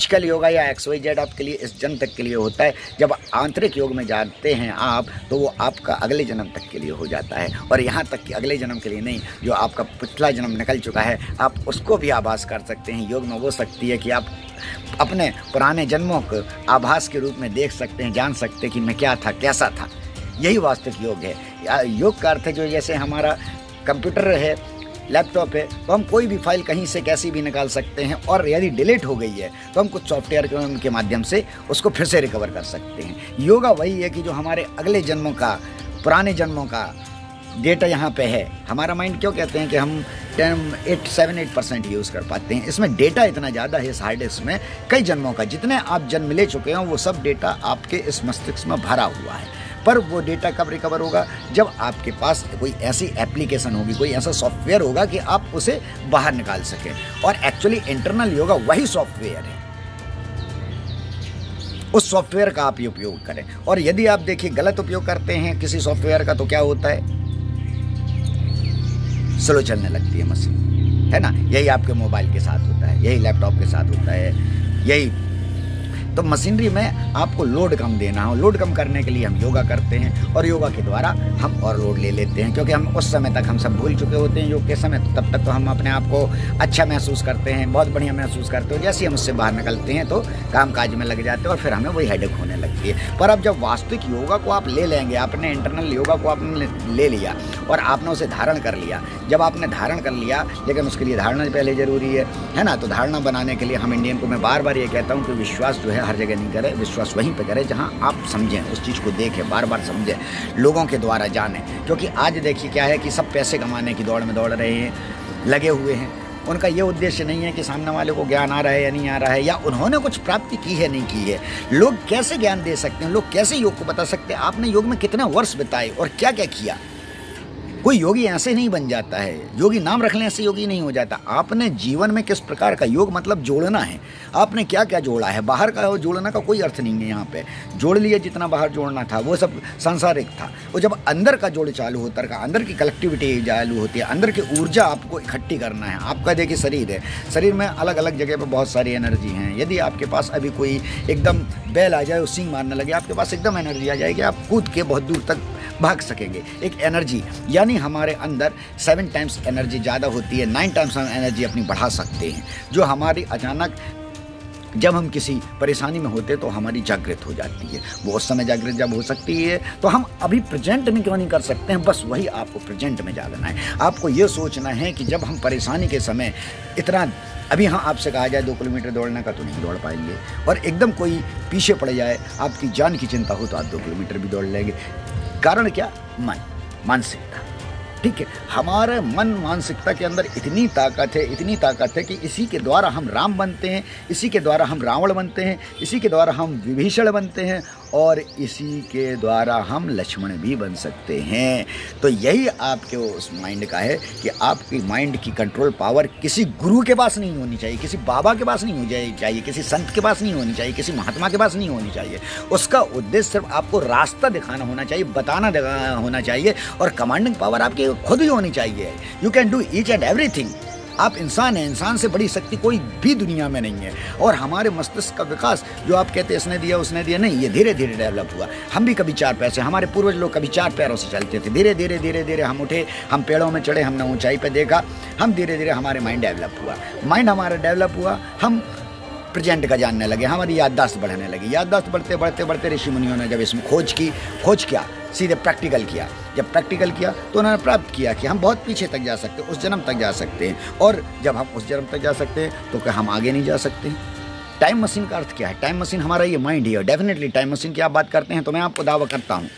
Physical yoga या XYZ आपके लिए इस जन्म तक के लिए होता है। जब आंतरिक योग में जाते हैं आप, तो वो आपका अगले जन्म तक के लिए हो जाता है। और यहाँ तक कि अगले जन्म के लिए नहीं, जो आपका पिछला जन्म निकल चुका है आप उसको भी आभास कर सकते हैं। योग में वो शक्ति है कि आप अपने पुराने जन्मों को आभास के रूप में देख सकते हैं, जान सकते हैं कि मैं क्या था, कैसा था। यही वास्तविक योग है। योग का अर्थ है जो जैसे हमारा कंप्यूटर है, लैपटॉप है, तो हम कोई भी फाइल कहीं से कैसी भी निकाल सकते हैं, और यदि डिलीट हो गई है तो हम कुछ सॉफ्टवेयर के माध्यम से उसको फिर से रिकवर कर सकते हैं। योगा वही है कि जो हमारे अगले जन्मों का, पुराने जन्मों का डेटा यहाँ पे है। हमारा माइंड क्यों कहते हैं कि हम 7-8% यूज़ कर पाते हैं, इसमें डेटा इतना ज़्यादा है इस हार्ड डिस्क में, कई जन्मों का, जितने आप जन्म ले चुके हैं वो सब डेटा आपके इस मस्तिष्क में भरा हुआ है। पर वो डेटा कब रिकवर होगा? जब आपके पास कोई ऐसी एप्लीकेशन होगी, कोई ऐसा सॉफ्टवेयर होगा कि आप उसे बाहर निकाल सकें। और एक्चुअली इंटरनल योगा वही सॉफ्टवेयर है, उस सॉफ्टवेयर का आप उपयोग करें। और यदि आप देखिए गलत उपयोग करते हैं किसी सॉफ्टवेयर का तो क्या होता है? स्लो चलने लगती है मशीन, है ना। यही आपके मोबाइल के साथ होता है, यही लैपटॉप के साथ होता है, यही। तो मशीनरी में आपको लोड कम देना हो, लोड कम करने के लिए हम योगा करते हैं, और योगा के द्वारा हम और लोड ले लेते हैं, क्योंकि हम उस समय तक हम सब भूल चुके होते हैं योग के समय। तो तब तक तो हम अपने आप को अच्छा महसूस करते हैं, बहुत बढ़िया महसूस करते हो। जैसे ही हम उससे बाहर निकलते हैं तो काम काज में लग जाते हैं और फिर हमें वही हेडेक होने लगती है। पर अब जब वास्तविक योगा को आप ले लेंगे, आपने इंटरनल योगा को आपने ले लिया और आपने उसे धारण कर लिया, जब आपने धारण कर लिया, लेकिन उसके लिए धारणा पहले जरूरी है ना। तो धारणा बनाने के लिए हम इंडियन को मैं बार बार ये कहता हूँ कि विश्वास जो है हर जगह नहीं करें, विश्वास वहीं पे करें जहां आप समझें, उस चीज़ को देखें, बार बार समझें, लोगों के द्वारा जानें। क्योंकि आज देखिए क्या है कि सब पैसे कमाने की दौड़ में दौड़ रहे हैं, लगे हुए हैं। उनका ये उद्देश्य नहीं है कि सामने वाले को ज्ञान आ रहा है या नहीं आ रहा है, या उन्होंने कुछ प्राप्ति की है नहीं की है। लोग कैसे ज्ञान दे सकते हैं, लोग कैसे योग को बता सकते हैं? आपने योग में कितने वर्ष बिताए और क्या क्या किया? कोई योगी ऐसे नहीं बन जाता है, योगी नाम रखने से योगी नहीं हो जाता। आपने जीवन में किस प्रकार का, योग मतलब जोड़ना है, आपने क्या क्या जोड़ा है। बाहर का जोड़ना का कोई अर्थ नहीं है। यहाँ पे जोड़ लिया जितना बाहर जोड़ना था वो सब सांसारिक था। वो जब अंदर का जोड़ चालू होता है, अंदर की कलेक्टिविटी चालू होती है, अंदर की ऊर्जा आपको इकट्ठी करना है। आपका देखिए शरीर है, शरीर में अलग अलग जगह पर बहुत सारी एनर्जी हैं। यदि आपके पास अभी कोई एकदम बैल आ जाए और सींग मारने लगे, आपके पास एकदम एनर्जी आ जाएगी, आप कूद के बहुत दूर तक भाग सकेंगे। एक एनर्जी, यानी हमारे अंदर 7 टाइम्स एनर्जी ज़्यादा होती है, 9 टाइम्स हम एनर्जी अपनी बढ़ा सकते हैं, जो हमारी अचानक जब हम किसी परेशानी में होते तो हमारी जागृत हो जाती है। वो उस समय जागृत जब हो सकती है तो हम अभी प्रेजेंट में क्यों नहीं कर सकते हैं? बस वही आपको प्रेजेंट में जागना है। आपको ये सोचना है कि जब हम परेशानी के समय इतना, अभी हाँ आपसे कहा जाए 2 किलोमीटर दौड़ने का तो नहीं दौड़ पाएंगे, और एकदम कोई पीछे पड़ जाए, आपकी जान की चिंता हो तो आप 2 किलोमीटर भी दौड़ लेंगे। कारण क्या? मन, मानसिकता। ठीक है, हमारे मन मानसिकता के अंदर इतनी ताकत है, इतनी ताकत है कि इसी के द्वारा हम राम बनते हैं, इसी के द्वारा हम रावण बनते हैं, इसी के द्वारा हम विभीषण बनते हैं, और इसी के द्वारा हम लक्ष्मण भी बन सकते हैं। तो यही आपके उस माइंड का है कि आपकी माइंड की कंट्रोल पावर किसी गुरु के पास नहीं होनी चाहिए, किसी बाबा के पास नहीं होनी चाहिए, किसी संत के पास नहीं होनी चाहिए, किसी महात्मा के पास नहीं होनी चाहिए। उसका उद्देश्य सिर्फ आपको रास्ता दिखाना होना चाहिए, बताना होना चाहिए, और कमांडिंग पावर आपकी खुद ही होनी चाहिए। You can do each and everything. आप इंसान हैं, इंसान से बड़ी शक्ति कोई भी दुनिया में नहीं है। और हमारे मस्तिष्क का विकास, जो आप कहते हैं इसने दिया उसने दिया, नहीं, ये धीरे धीरे डेवलप हुआ। हम भी कभी 4 पैर से, हमारे पूर्वज लोग कभी 4 पैरों से चलते थे, धीरे धीरे धीरे धीरे हम उठे, हम पेड़ों में चढ़े, हमने ऊंचाई पे देखा, हम धीरे धीरे हमारे माइंड डेवलप हुआ, माइंड हमारा डेवलप हुआ, हम प्रेजेंट का जानने लगे, हमारी याददाश्त बढ़ने लगी। याददाश्त बढ़ते बढ़ते बढ़ते ऋषि मुनियों ने जब इसमें खोज की, खोज क्या, सीधे प्रैक्टिकल किया। जब प्रैक्टिकल किया तो उन्होंने प्राप्त किया कि हम बहुत पीछे तक जा सकते हैं, उस जन्म तक जा सकते हैं। और जब हम उस जन्म तक जा सकते हैं तो क्या हम आगे नहीं जा सकते? टाइम मशीन का अर्थ क्या है? टाइम मशीन हमारा ये माइंड ही है। डेफिनेटली टाइम मशीन की आप बात करते हैं तो मैं आपको दावा करता हूँ